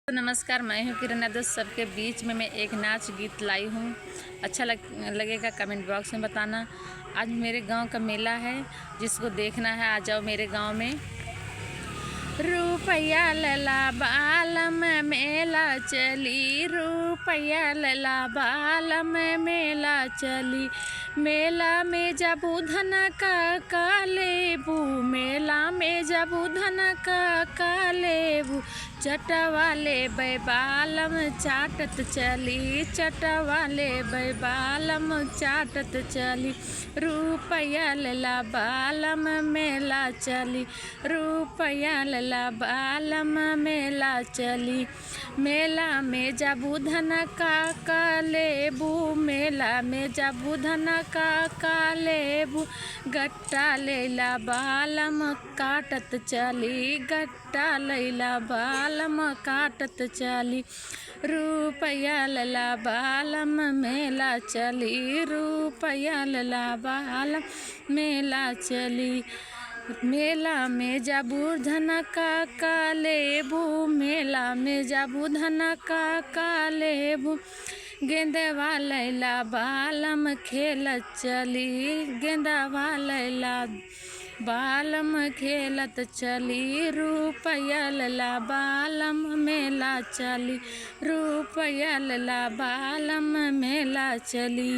तो नमस्कार, मैं हूँ किरण यादव। सबके बीच में मैं एक नाच गीत लाई हूँ। अच्छा लगेगा कमेंट बॉक्स में बताना। आज मेरे गांव का मेला है, जिसको देखना है आ जाओ मेरे गांव में। रुपया लला बालम मेला चली, रुपया लला बालम मेला चली। मेला में जबू धन का लेबू, मेला में जबू धन का लेबू। चटवाले बैबालम चाटत चली, चटवाले बैबालम चाटत चली। रुपया लला बालम मेला चली, रुपया लला बालम मेला चली। मेला में जबू धन का लेबू, मेला में जबू धन का लेबू। गट्टा लैला बालम काटत चली, गट्टा लैला बालम काटत चली। रुपया लला बालम मेला चली, रुपया लला बालम मेला चली। मेला में जबू धन का लेबू, मेला में जबू धन का लेबू। गेंदवा लैला बालम खेलत चली, गेंदवा लैला बालम खेलत चली। रुपया लला बालम मेला चली, रुपया लला बालम मेला चली।